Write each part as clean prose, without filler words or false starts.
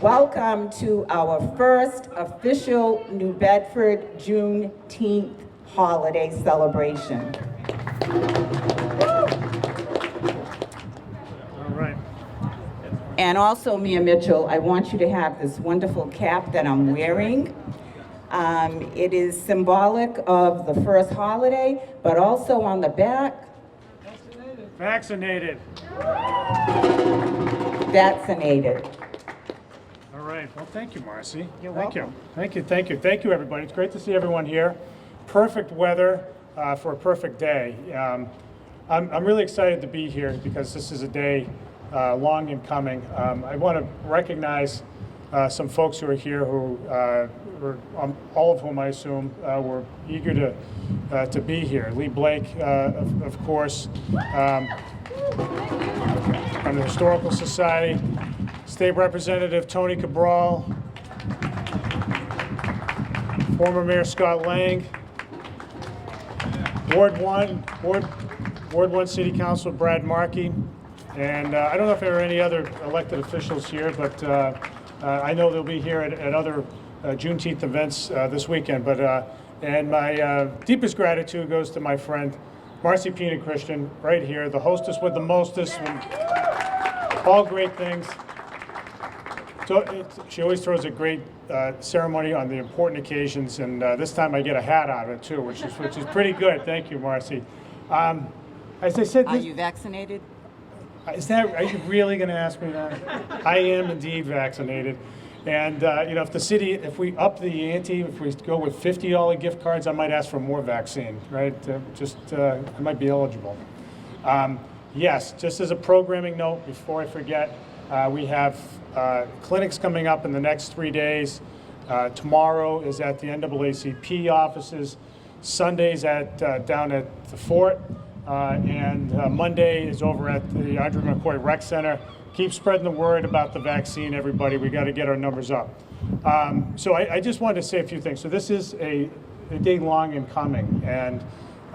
Welcome to our first official New Bedford Juneteenth holiday celebration. All right. And also, Mayor Mitchell, I want you to have this wonderful cap that I'm wearing. It is symbolic of the first holiday, but also on the back, Vaccinated. vaccinated. All right. Well, thank you, Marcy. You're Thank welcome. you. Thank you. Thank you. Thank you, everybody. It's great to see everyone here. Perfect weather for a perfect day. I'm really excited to be here because this is a day long in coming. I want to recognize some folks who are here who all of whom I assume were eager to be here. Lee Blake, of course, from the Historical Society. State Representative Tony Cabral, former Mayor Scott Lang, Ward 1 City Councilor Brad Markey, and I don't know if there are any other elected officials here, but I know they'll be here at other Juneteenth events this weekend. And my deepest gratitude goes to my friend Marcy Pina Christian, right here, the hostess with the mostest, all great things. So she always throws a great ceremony on the important occasions, and this time I get a hat out of it too, which is pretty good. Thank you, Marcy. As I said, Are you vaccinated? are you really going to ask me that? I am indeed vaccinated, and if we up the ante, if we go with $50 gift cards, I might ask for more vaccine, right? I might be eligible. Yes, just as a programming note, before I forget, we have clinics coming up in the next 3 days. Tomorrow is at the NAACP offices. Sunday's down at the Fort. And Monday is over at the Audrey McCoy Rec Center. Keep spreading the word about the vaccine, everybody. We got to get our numbers up. So I just wanted to say a few things. So this is a day long in coming. And,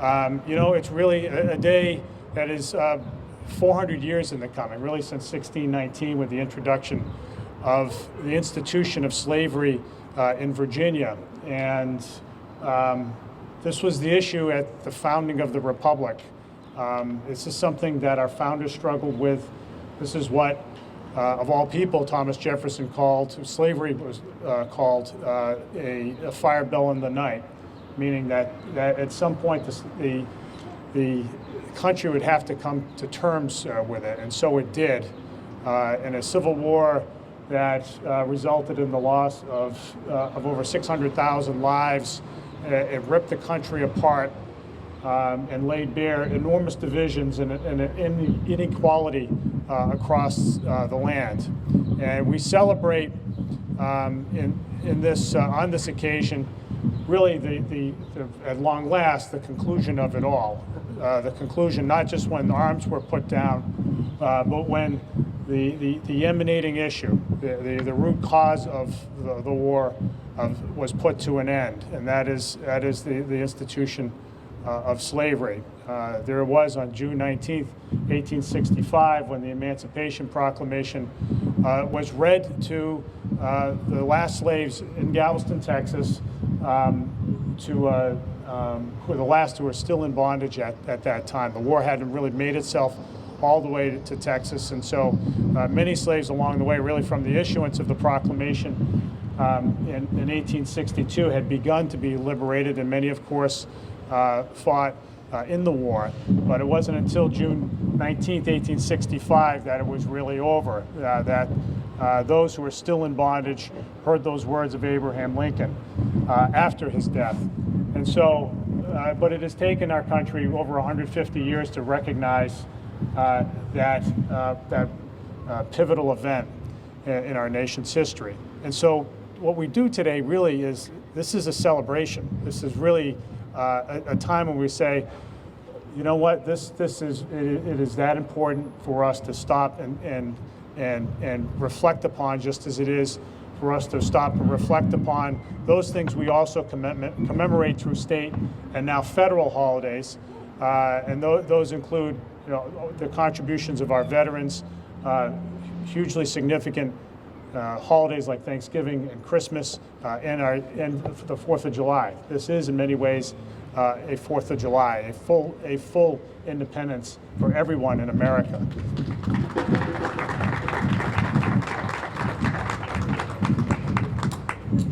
it's really a day that is 400 years in the coming, really since 1619 with the introduction of the institution of slavery in Virginia. And this was the issue at the founding of the Republic. This is something that our founders struggled with. This is what, of all people, Thomas Jefferson called, slavery was called a fire bell in the night, meaning that at some point the country would have to come to terms with it, and so it did. In a civil war that resulted in the loss of over 600,000 lives, it ripped the country apart and laid bare enormous divisions and inequality across the land. And we celebrate on this occasion really at long last the conclusion of it all. The conclusion not just when arms were put down, but when the emanating issue, the root cause of the war was put to an end, and that is the institution of slavery. There it was on June 19th, 1865, when the Emancipation Proclamation was read to the last slaves in Galveston, Texas, who are the last who were still in bondage at that time. The war hadn't really made itself all the way to Texas, and so many slaves along the way, really from the issuance of the proclamation in 1862, had begun to be liberated, and many, of course, fought in the war. But it wasn't until June 19th, 1865 that it was really over, that those who were still in bondage heard those words of Abraham Lincoln after his death. And so, but it has taken our country over 150 years to recognize that pivotal event in our nation's history. And so what we do today really is, this is a celebration. This is really a time when we say, you know what, it is that important for us to stop and reflect upon, just as it is for us to stop and reflect upon those things we also commemorate through state and now federal holidays. And those include, the contributions of our veterans, hugely significant holidays like Thanksgiving and Christmas and the 4th of July. This is in many ways a 4th of July, a full independence for everyone in America.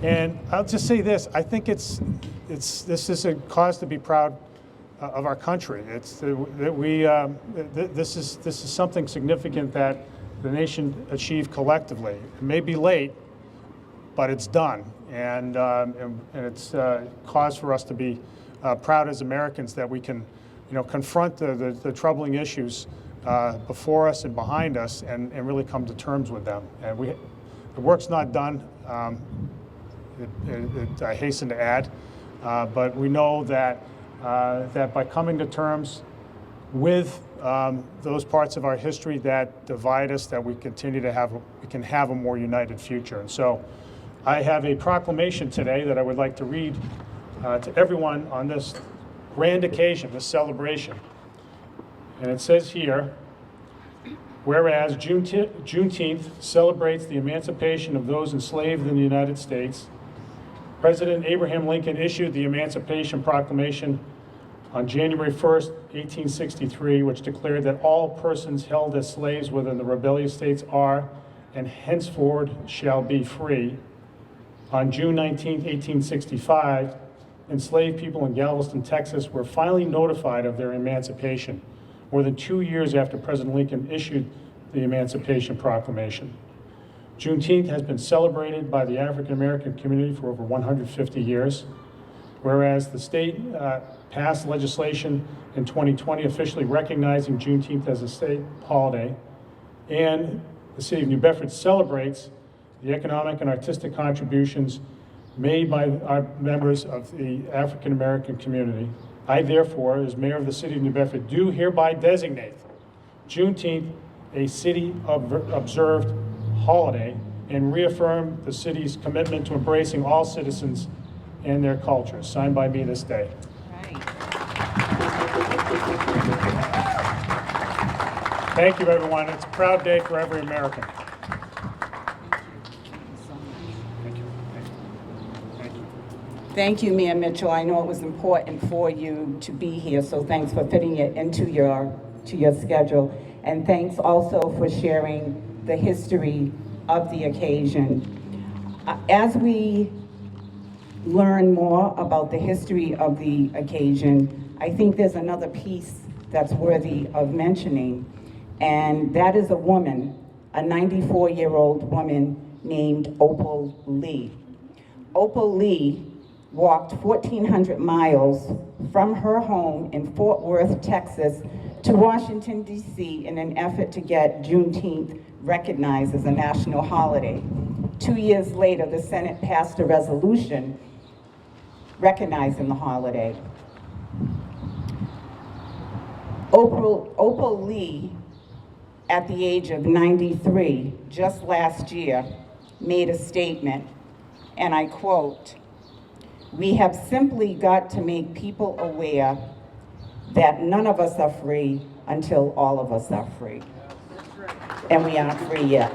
And I'll just say this: I think this is a cause to be proud of our country. It's that we this is something significant that the nation achieved collectively. It may be late, but it's done, and it's cause for us to be proud as Americans that we can, confront the troubling issues before us and behind us, and really come to terms with them. And the work's not done. I hasten to add, but we know that that by coming to terms with those parts of our history that divide us, that we can have a more united future. And so I have a proclamation today that I would like to read to everyone on this grand occasion, this celebration. And it says here, whereas Juneteenth celebrates the emancipation of those enslaved in the United States, President Abraham Lincoln issued the Emancipation Proclamation on January 1st, 1863, which declared that all persons held as slaves within the rebellious states are and henceforward shall be free. On June 19, 1865, enslaved people in Galveston, Texas were finally notified of their emancipation, more than 2 years after President Lincoln issued the Emancipation Proclamation. Juneteenth has been celebrated by the African American community for over 150 years, whereas the state passed legislation in 2020 officially recognizing Juneteenth as a state holiday, and the City of New Bedford celebrates the economic and artistic contributions made by our members of the African American community. I therefore, as mayor of the City of New Bedford, do hereby designate Juneteenth a city observed holiday and reaffirm the city's commitment to embracing all citizens and their cultures. Signed by me this day. Right. Thank you, everyone. It's a proud day for every American. Thank you, Mayor Mitchell. I know it was important for you to be here, so thanks for fitting it into your schedule. And thanks also for sharing the history of the occasion. As we learn more about the history of the occasion, I think there's another piece that's worthy of mentioning, and that is a woman, a 94-year-old woman named Opal Lee. Opal Lee walked 1,400 miles from her home in Fort Worth, Texas, to Washington, D.C. in an effort to get Juneteenth recognized as a national holiday. 2 years later, the Senate passed a resolution recognizing the holiday. Opal Lee, at the age of 93, just last year, made a statement, and I quote, "We have simply got to make people aware that none of us are free until all of us are free." And we aren't free yet.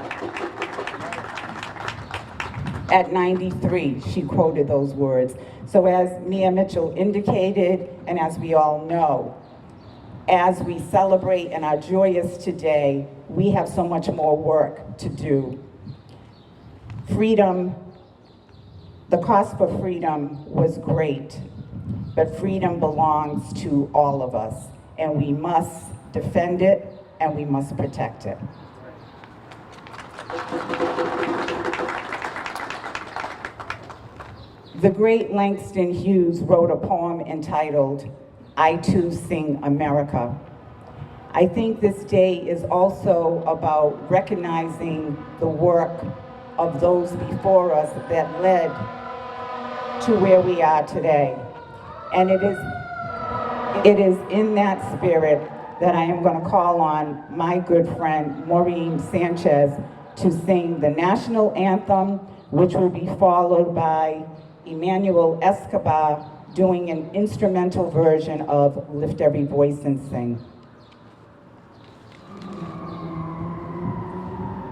At 93, she quoted those words. So as Mayor Mitchell indicated, and as we all know, as we celebrate and are joyous today, we have so much more work to do. Freedom, the cost for freedom was great, but freedom belongs to all of us, and we must defend it and we must protect it. The great Langston Hughes wrote a poem entitled, "I Too Sing America." I think this day is also about recognizing the work of those before us that led to where we are today. And it is in that spirit that I am going to call on my good friend Maureen Sanchez to sing the national anthem, which will be followed by Emmanuel Escobar doing an instrumental version of Lift Every Voice and Sing.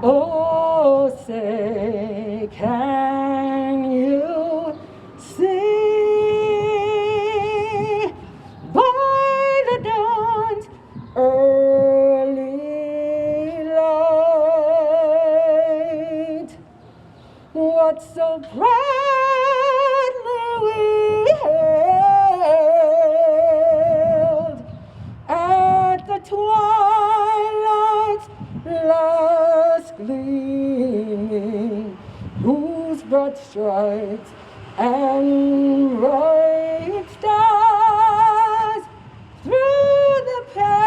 Oh, say proudly we hailed at the twilight's last gleaming, whose broad stripes and bright stars through the perilous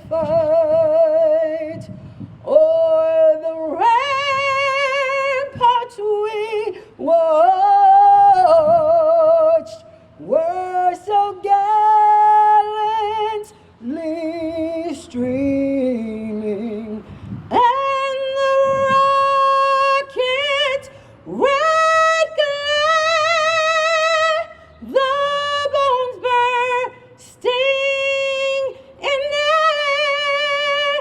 fight o'er the ramparts we watched were so gallantly streaming, and the rocket's red glare, the bombs bursting in air,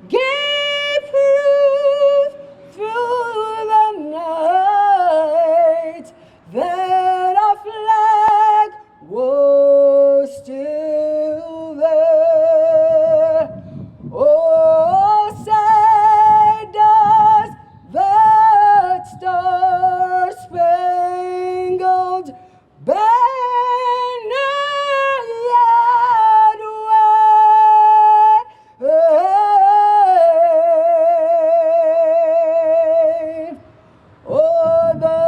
gave proof through the night that our flag was still there. Oh, say does that star-spangled banner yet wave o'er the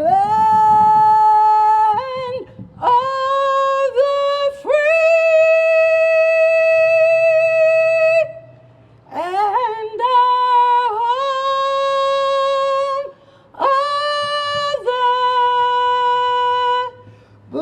land of the free and our home of the brave.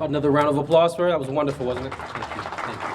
Another round of applause for her. That was wonderful, wasn't it? Thank you. Thank you.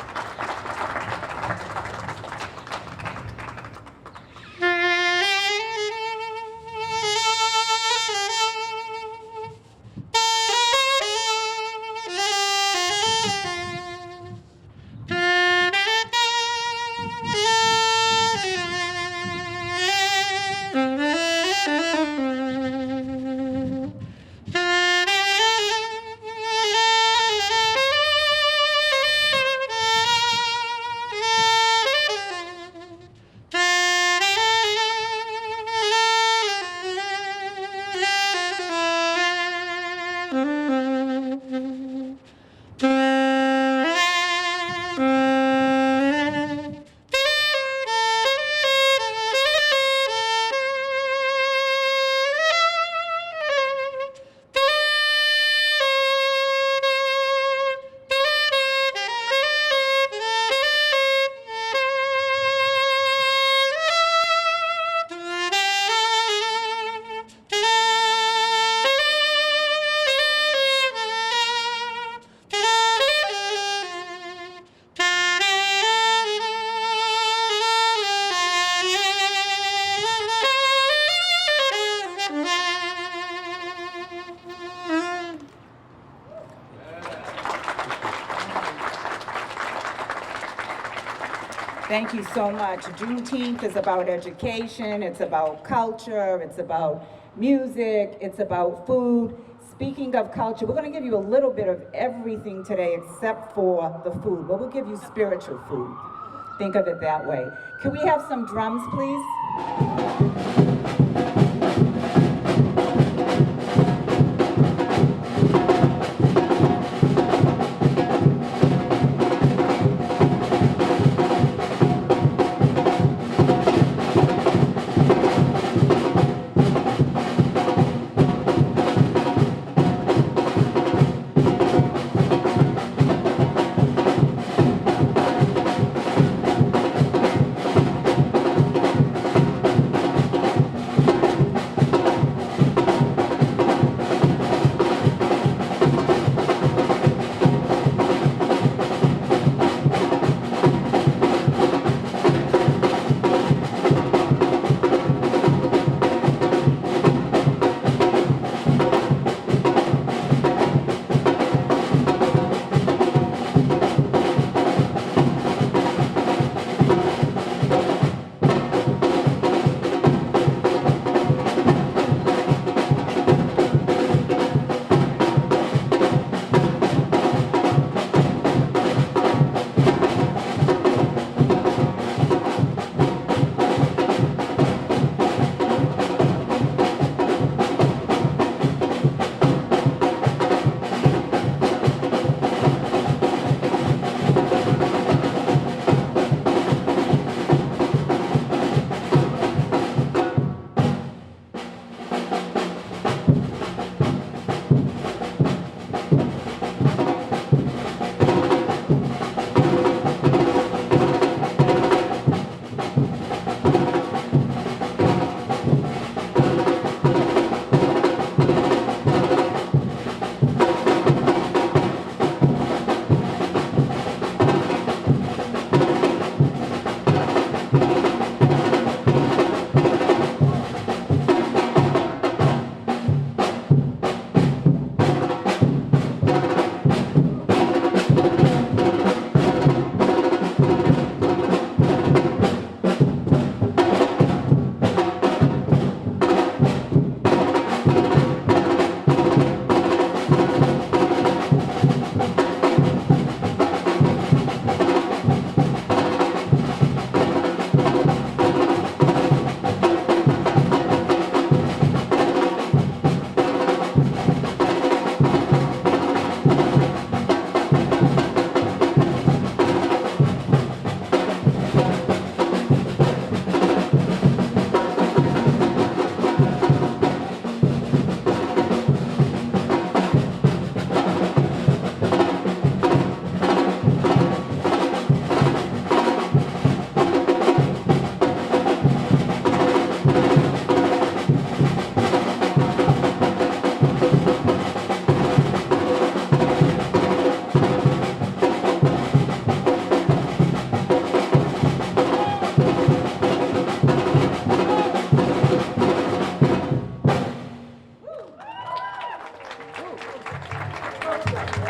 Thank you so much. Juneteenth is about education, it's about culture, it's about music, it's about food. Speaking of culture, we're going to give you a little bit of everything today except for the food, but we'll give you spiritual food. Think of it that way. Can we have some drums, please?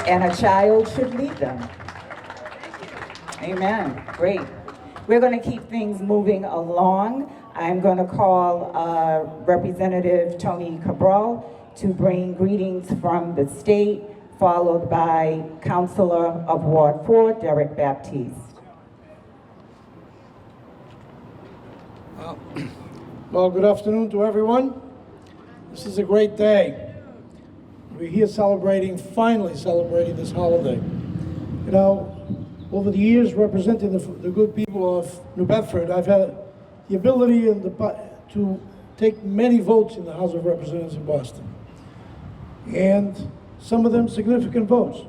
and a child should lead them. Amen. Great. We're going to keep things moving along. I'm going to call Representative Tony Cabral to bring greetings from the state, followed by Councilor of Ward 4, Derek Baptiste. Well, good afternoon to everyone. This is a great day. We're here finally celebrating this holiday. You know, over the years representing the good people of New Bedford, I've had the ability to take many votes in the House of Representatives in Boston. And some of them significant votes.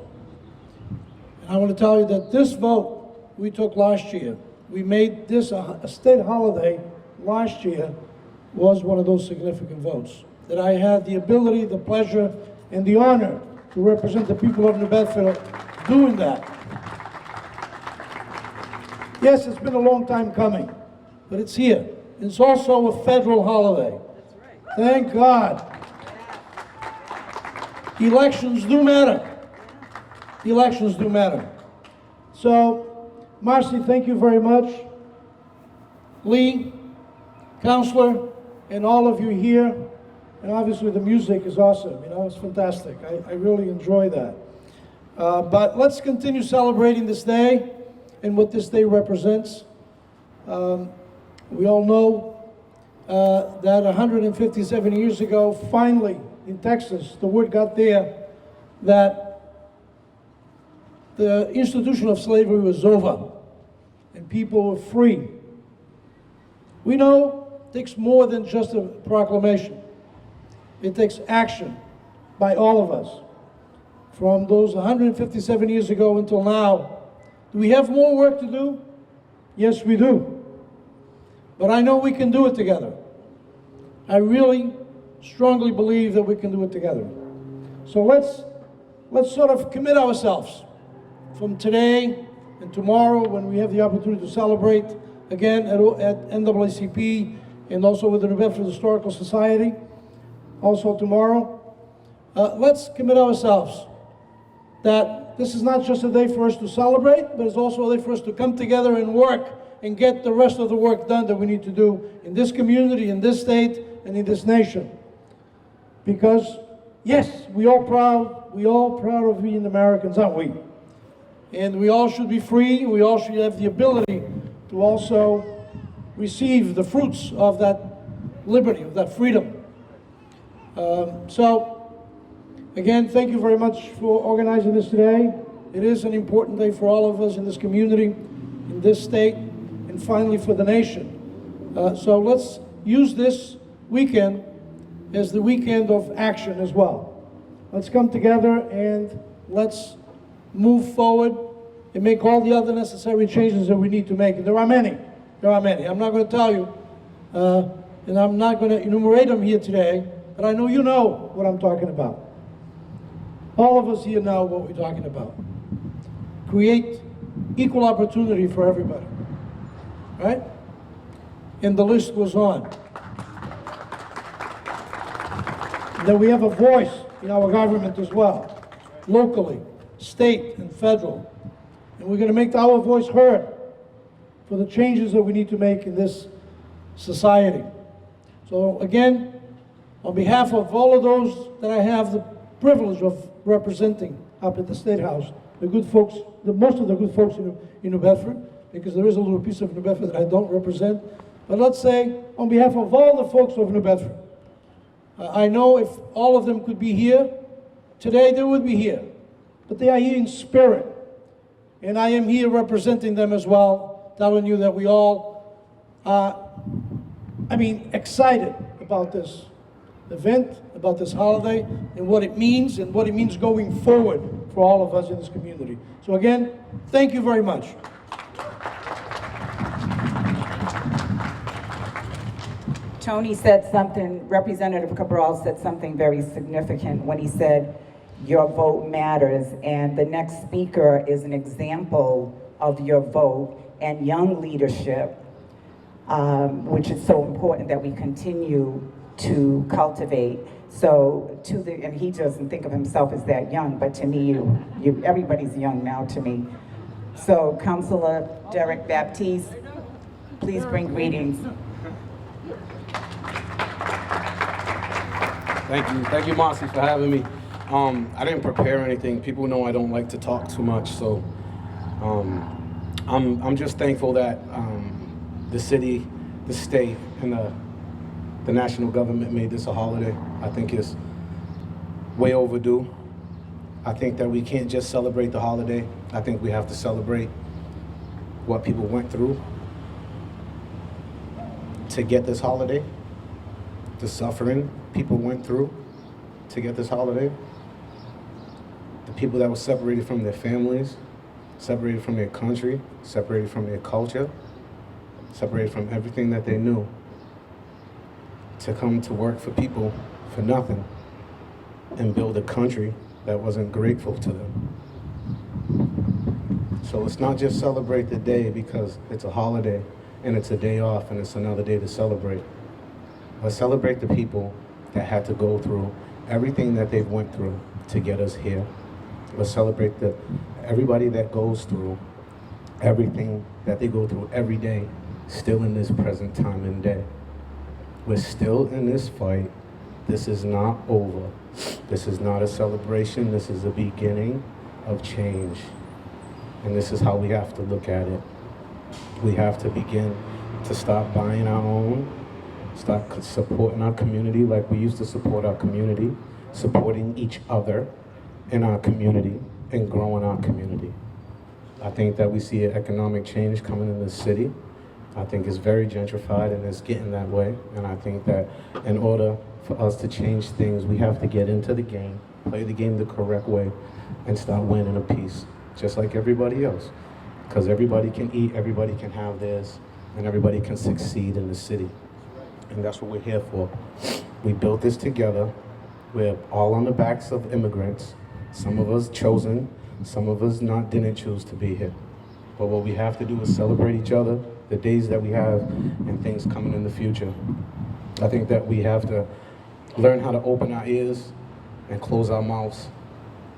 And I want to tell you that this vote we took last year, we made this a state holiday last year, was one of those significant votes. That I had the ability, the pleasure, and the honor to represent the people of New Bedford doing that. Yes, it's been a long time coming, but it's here. It's also a federal holiday. Thank God. Elections do matter. Elections do matter. So, Marcy, thank you very much. Lee, Counselor, and all of you here. And obviously the music is awesome, you know, it's fantastic. I really enjoy that. But let's continue celebrating this day and what this day represents. We all know that 157 years ago, finally, in Texas, the word got there that the institution of slavery was over and people were free. We know it takes more than just a proclamation. It takes action by all of us. From those 157 years ago until now, do we have more work to do? Yes, we do. But I know we can do it together. I really strongly believe that we can do it together. So let's sort of commit ourselves from today and tomorrow, when we have the opportunity to celebrate again at NAACP and also with the New Bedford Historical Society, also tomorrow. Let's commit ourselves that this is not just a day for us to celebrate, but it's also a day for us to come together and work and get the rest of the work done that we need to do in this community, in this state, and in this nation. Because, yes, we all proud of being Americans, aren't we? And we all should be free, we all should have the ability to also receive the fruits of that liberty, of that freedom. So, again, thank you very much for organizing this today. It is an important day for all of us in this community, in this state, and finally for the nation. So let's use this weekend as the weekend of action as well. Let's come together and let's move forward and make all the other necessary changes that we need to make. And there are many. I'm not going to tell you, and I'm not going to enumerate them here today, but I know you know what I'm talking about. All of us here know what we're talking about. Create equal opportunity for everybody, right? And the list goes on. That we have a voice in our government as well, locally, state and federal. And we're going to make our voice heard for the changes that we need to make in this society. So again, on behalf of all of those that I have the privilege of representing up at the State House, the good folks, most of the good folks in New Bedford, because there is a little piece of New Bedford that I don't represent, but let's say on behalf of all the folks of New Bedford, I know if all of them could be here, today they would be here, but they are here in spirit. And I am here representing them as well, telling you that we all are, excited about this event, about this holiday, and what it means going forward for all of us in this community. So again, thank you very much. Tony said something, Representative Cabral said something very significant when he said, your vote matters, and the next speaker is an example of your vote and young leadership, which is so important that we continue to cultivate. So and he doesn't think of himself as that young, but to me, everybody's young now to me. So Councilor Derek Baptiste, please bring greetings. Thank you, Marcy, for having me. I didn't prepare anything. People know I don't like to talk too much, so I'm just thankful that the city, the state, and the national government made this a holiday. I think it's way overdue. I think that we can't just celebrate the holiday. I think we have to celebrate what people went through to get this holiday, the suffering people went through to get this holiday, the people that were separated from their families, separated from their country, separated from their culture, separated from everything that they knew, to come to work for people for nothing and build a country that wasn't grateful to them. So let's not just celebrate the day because it's a holiday and it's a day off and it's another day to celebrate. Let's celebrate the people that had to go through everything that they've went through to get us here. Let's celebrate everybody that goes through everything that they go through every day, still in this present time and day. We're still in this fight. This is not over. This is not a celebration. This is a beginning of change. And this is how we have to look at it. We have to begin to stop buying our own, start supporting our community like we used to support our community, supporting each other in our community and growing our community. I think that we see an economic change coming in this city. I think it's very gentrified and it's getting that way. And I think that in order for us to change things, we have to get into the game, play the game the correct way, and start winning a piece, just like everybody else. Because everybody can eat, everybody can have theirs, and everybody can succeed in the city. And that's what we're here for. We built this together. We're all on the backs of immigrants. Some of us chosen, some of us didn't choose to be here. But what we have to do is celebrate each other, the days that we have, and things coming in the future. I think that we have to learn how to open our ears and close our mouths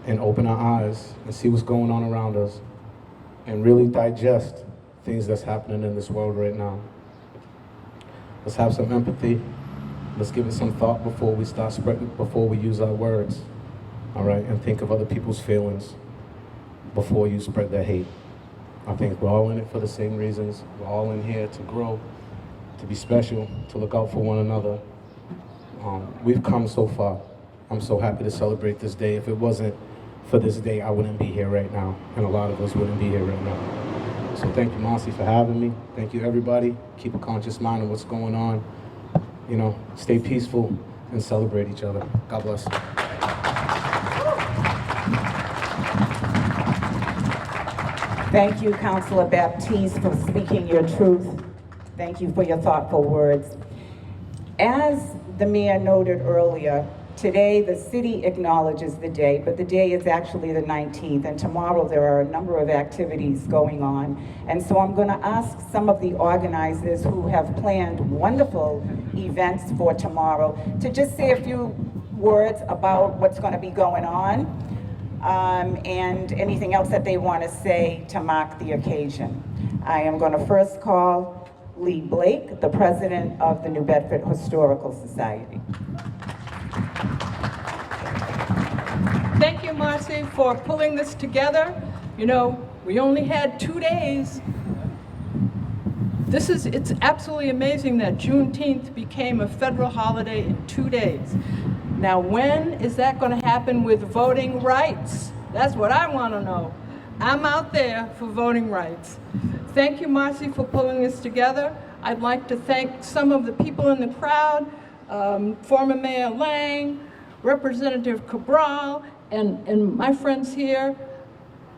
and open our eyes and see what's going on around us and really digest things that's happening in this world right now. Let's have some empathy. Let's give it some thought before we start spreading, before we use our words, all right? And think of other people's feelings before you spread their hate. I think we're all in it for the same reasons. We're all in here to grow, to be special, to look out for one another. We've come so far. I'm so happy to celebrate this day. If it wasn't for this day, I wouldn't be here right now, and a lot of us wouldn't be here right now. So thank you, Marcy, for having me. Thank you, everybody. Keep a conscious mind of what's going on. You know, stay peaceful and celebrate each other. God bless. Thank you, Councilor Baptiste, for speaking your truth. Thank you for your thoughtful words. As the mayor noted earlier, today the city acknowledges the day, but the day is actually the 19th, and tomorrow there are a number of activities going on. And so I'm going to ask some of the organizers who have planned wonderful events for tomorrow to just say a few words about what's going to be going on. And anything else that they want to say to mark the occasion. I am going to first call Lee Blake, the president of the New Bedford Historical Society. Thank you, Marcy, for pulling this together. You know, we only had 2 days. It's absolutely amazing that Juneteenth became a federal holiday in 2 days. Now, when is that going to happen with voting rights? That's what I want to know. I'm out there for voting rights. Thank you, Marcy, for pulling this together. I'd like to thank some of the people in the crowd, former Mayor Lang, Representative Cabral, and my friends here.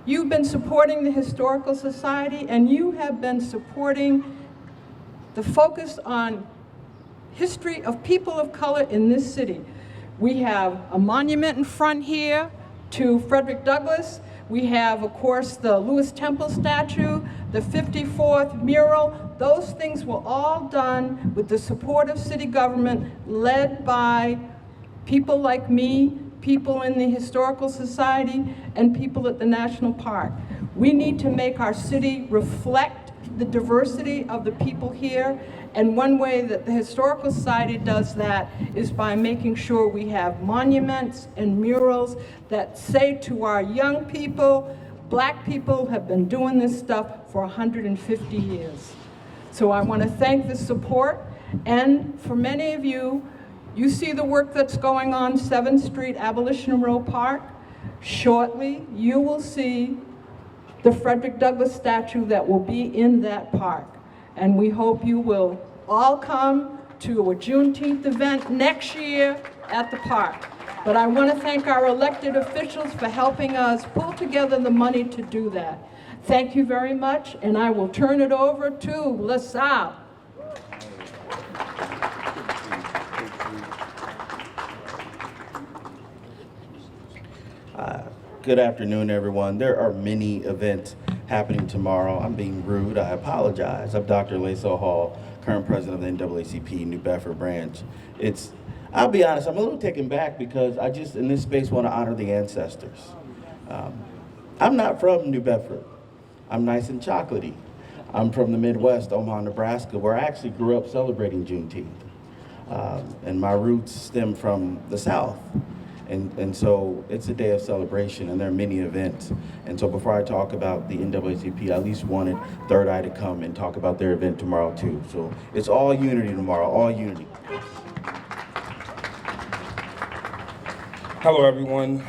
You've been supporting the Historical Society, and you have been supporting the focus on history of people of color in this city. We have a monument in front here to Frederick Douglass. We have, of course, the Lewis Temple statue, the 54th mural. Those things were all done with the support of city government led by People like me, people in the Historical Society, and people at the National Park. We need to make our city reflect the diversity of the people here, and one way that the Historical Society does that is by making sure we have monuments and murals that say to our young people, Black people have been doing this stuff for 150 years. So I want to thank the support, and for many of you, you see the work that's going on 7th Street, Abolition Row Park. Shortly, you will see the Frederick Douglass statue that will be in that park. And we hope you will all come to a Juneteenth event next year at the park. But I want to thank our elected officials for helping us pull together the money to do that. Thank you very much, and I will turn it over to LaSalle. Good afternoon, everyone. There are many events happening tomorrow. I'm being rude. I apologize. I'm Dr. Laso Hall, current president of the NAACP New Bedford branch. I'll be honest, I'm a little taken back because I just, in this space, want to honor the ancestors. I'm not from New Bedford. I'm nice and chocolatey. I'm from the Midwest, Omaha, Nebraska, where I actually grew up celebrating Juneteenth. And my roots stem from the South. And so it's a day of celebration, and there are many events. And so before I talk about the NAACP, I at least wanted Third Eye to come and talk about their event tomorrow too. So it's all unity tomorrow, all unity. Hello, everyone.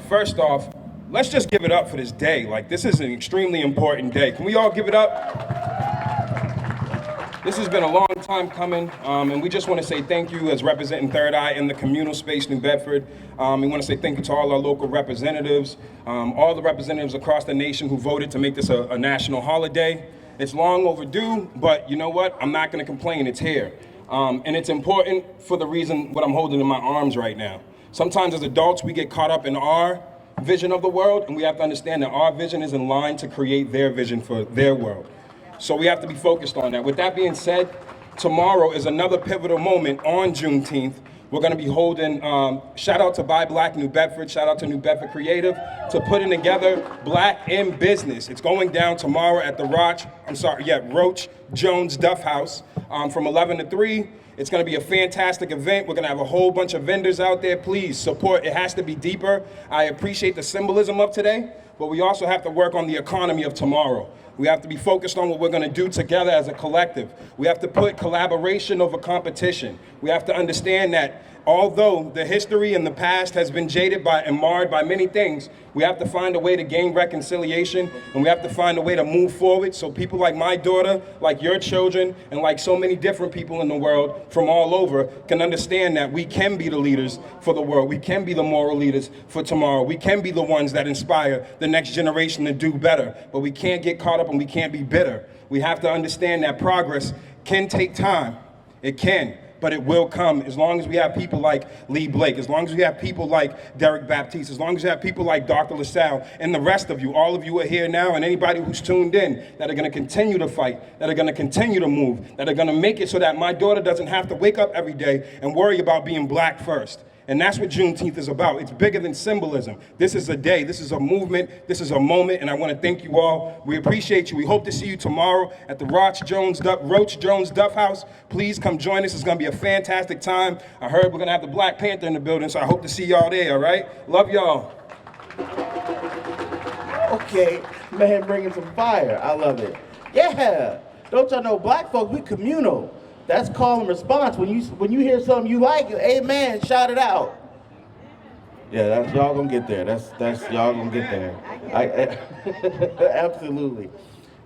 First off, let's just give it up for this day. Like, this is an extremely important day. Can we all give it up? This has been a long time coming, and we just want to say thank you as representing Third Eye in the communal space, New Bedford. We want to say thank you to all our local representatives, all the representatives across the nation who voted to make this a national holiday. It's long overdue, but you know what? I'm not going to complain. It's here. And it's important for the reason what I'm holding in my arms right now. Sometimes as adults, we get caught up in our vision of the world, and we have to understand that our vision is in line to create their vision for their world. So we have to be focused on that. With that being said, tomorrow is another pivotal moment on Juneteenth. We're going to be holding, shout out to Buy Black New Bedford, shout out to New Bedford Creative, to putting together Black in Business. It's going down tomorrow at the Roach Jones Duff House from 11 to 3. It's going to be a fantastic event. We're going to have a whole bunch of vendors out there. Please support. It has to be deeper. I appreciate the symbolism of today, but we also have to work on the economy of tomorrow. We have to be focused on what we're going to do together as a collective. We have to put collaboration over competition. We have to understand that although the history and the past has been jaded by and marred by many things, we have to find a way to gain reconciliation, and we have to find a way to move forward so people like my daughter, like your children, and like so many different people in the world from all over can understand that we can be the leaders for the world. We can be the moral leaders for tomorrow. We can be the ones that inspire the next generation to do better, but we can't get caught up and we can't be bitter. We have to understand that progress can take time. It can. But it will come as long as we have people like Lee Blake, as long as we have people like Derek Baptiste, as long as we have people like Dr. LaSalle, and the rest of you, all of you are here now, and anybody who's tuned in, that are going to continue to fight, that are going to continue to move, that are going to make it so that my daughter doesn't have to wake up every day and worry about being Black first. And that's what Juneteenth is about. It's bigger than symbolism. This is a day, this is a movement, this is a moment, and I want to thank you all. We appreciate you. We hope to see you tomorrow at the Roach Jones Duff House. Please come join us. It's going to be a fantastic time. I heard we're going to have the Black Panther in the building, so I hope to see y'all there, all right? Love y'all. Okay, man, bringing some fire. I love it. Yeah, don't y'all know, Black folks, we communal. That's call and response. When you hear something you like, amen, shout it out. Yeah, that's y'all gonna get there. That's y'all gonna get there. Absolutely.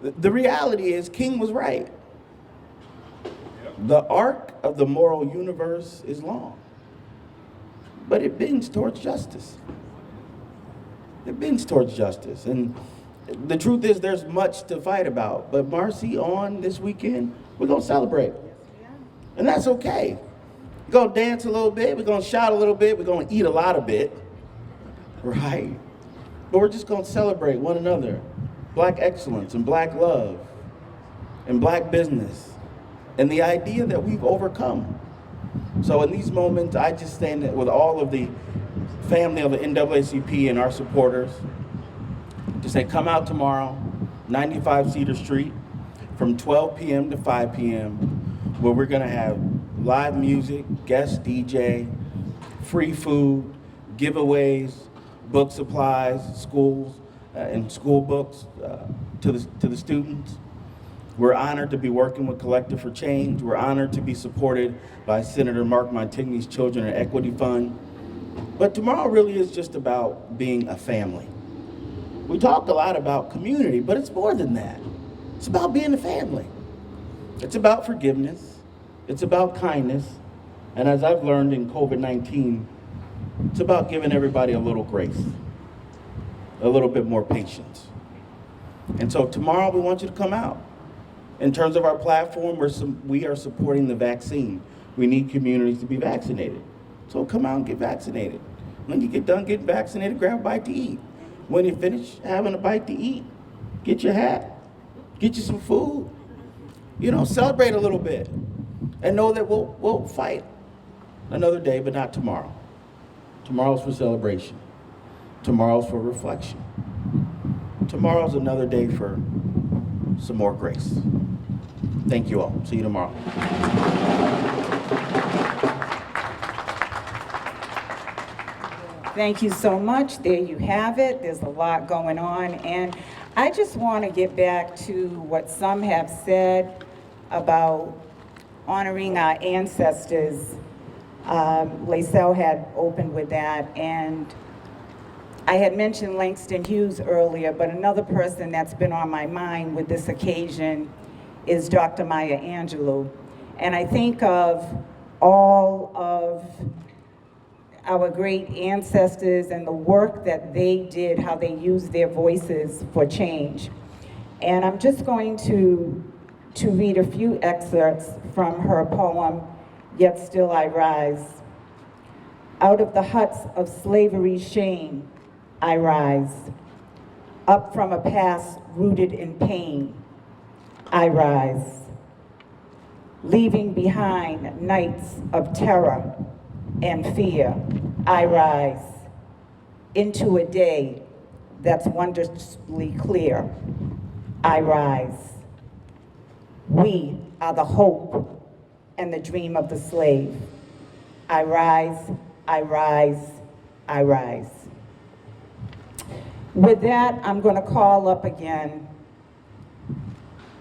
The reality is, King was right. The arc of the moral universe is long, but it bends towards justice. It bends towards justice, and the truth is, there's much to fight about. But Marcy, on this weekend, we're gonna celebrate. And that's okay. We're gonna dance a little bit, we're gonna shout a little bit, we're gonna eat a lot of bit, right? But we're just gonna celebrate one another. Black excellence and Black love and Black business and the idea that we've overcome. So in these moments, I just stand with all of the family of the NAACP and our supporters to say, come out tomorrow, 95 Cedar Street, from 12 p.m. to 5 p.m., where we're gonna have live music, guest DJ, free food, giveaways, book supplies, schools, and school books to the students. We're honored to be working with Collective for Change. We're honored to be supported by Senator Mark Montigny's Children and Equity Fund. But tomorrow really is just about being a family. We talked a lot about community, but it's more than that. It's about being a family. It's about forgiveness. It's about kindness. And as I've learned in COVID-19, it's about giving everybody a little grace, a little bit more patience. And so tomorrow we want you to come out. In terms of our platform, we are supporting the vaccine. We need communities to be vaccinated. So come out and get vaccinated. When you get done getting vaccinated, grab a bite to eat. When you finish having a bite to eat, get your hat, get you some food. You know, celebrate a little bit. And know that we'll fight another day, but not tomorrow. Tomorrow's for celebration. Tomorrow's for reflection. Tomorrow's another day for some more grace. Thank you all. See you tomorrow. Thank you so much. There you have it. There's a lot going on. And I just want to get back to what some have said about honoring our ancestors. Lacelle had opened with that. And I had mentioned Langston Hughes earlier, but another person that's been on my mind with this occasion is Dr. Maya Angelou. And I think of all of our great ancestors and the work that they did, how they used their voices for change. And I'm just going to read a few excerpts from her poem, Yet Still I Rise. Out of the huts of slavery's shame, I rise. Up from a past rooted in pain, I rise. Leaving behind nights of terror and fear, I rise. Into a day that's wondrously clear, I rise. We are the hope and the dream of the slave. I rise, I rise, I rise. With that, I'm going to call up again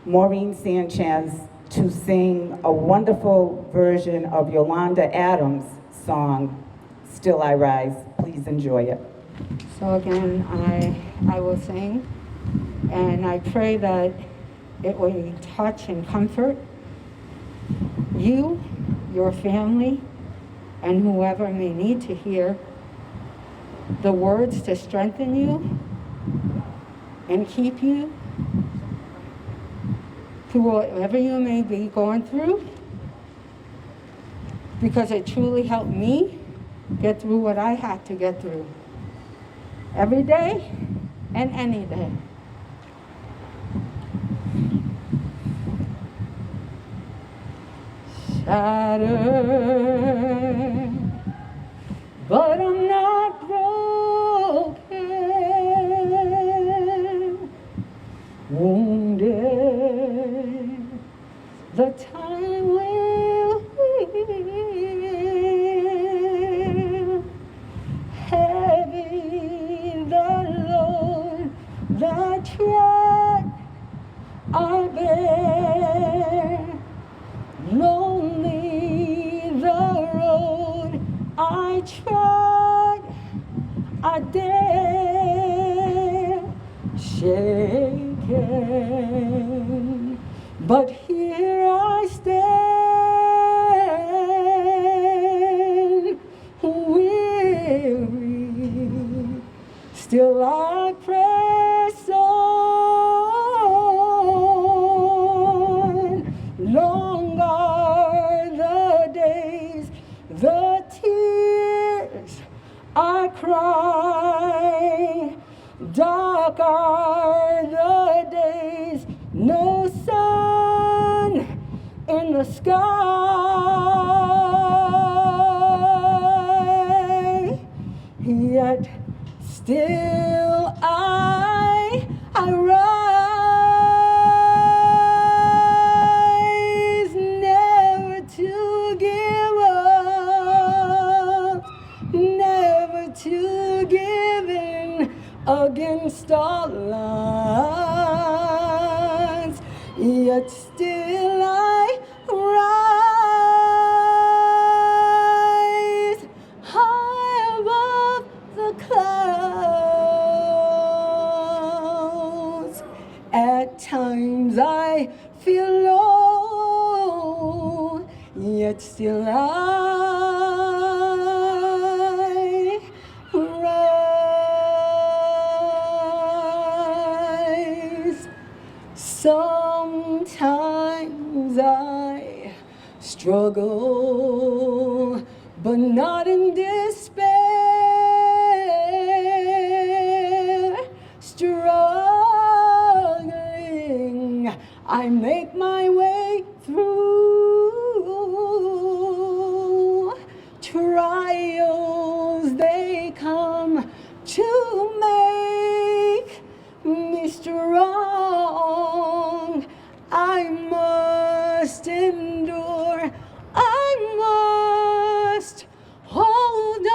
Maureen Sanchez to sing a wonderful version of Yolanda Adams' song, Still I Rise. Please enjoy it. So again, I will sing, and I pray that it will touch and comfort you, your family, and whoever may need to hear the words to strengthen you and keep you through whatever you may be going through, because it truly helped me get through what I had to get through every day and any day. Shattered, but I'm not broken. Wounded, the time will heal. Heavy the load, the track I bear. Lonely the road I trod, I dare. Shaken, but here I stand. Weary, still I press on. Long are the days, the tears I cry. Dark are the days, no sun in the sky. yet still I rise, never to give up, never to give in against all odds, yet still I rise high above the clouds. At times I feel low, yet still I rise. Sometimes I struggle, but not in despair. Struggling, I make my way through. Trials, they come to make me strong. I must endure, I must hold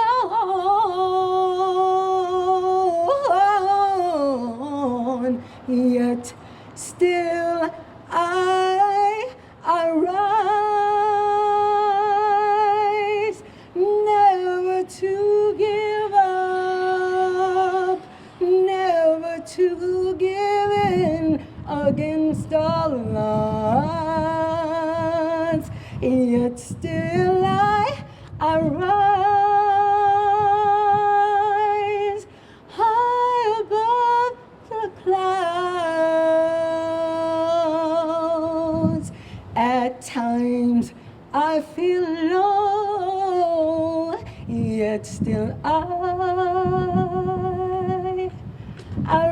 on, yet still I rise, never to give up, never to give in against all odds, yet still I rise high above the clouds. At times I feel low, yet still I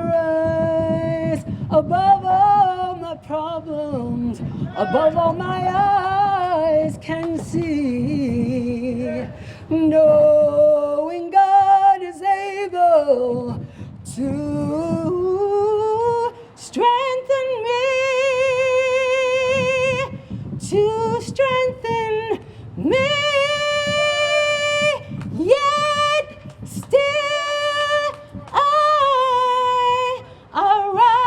rise above all my problems, above all my eyes can see, knowing God is able to strengthen me, to strengthen me, yet still I arise,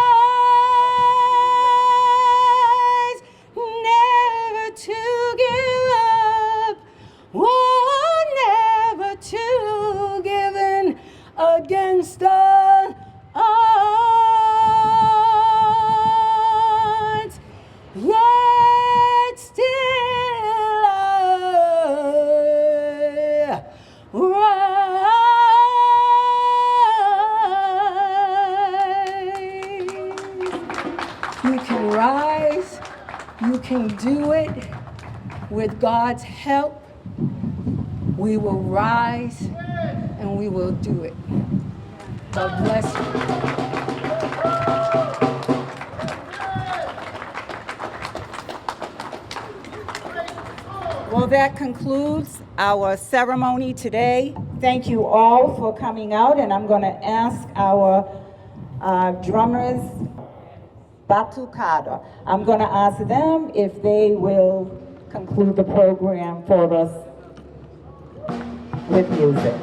never to give up, oh, never to give in against all odds, yet still I rise. You can rise, you can do it. With God's help, we will rise and we will do it. God bless you. Well, that concludes our ceremony today. Thank you all for coming out, and I'm going to ask our drummers, Batukada. I'm going to ask them if they will conclude the program for us with music.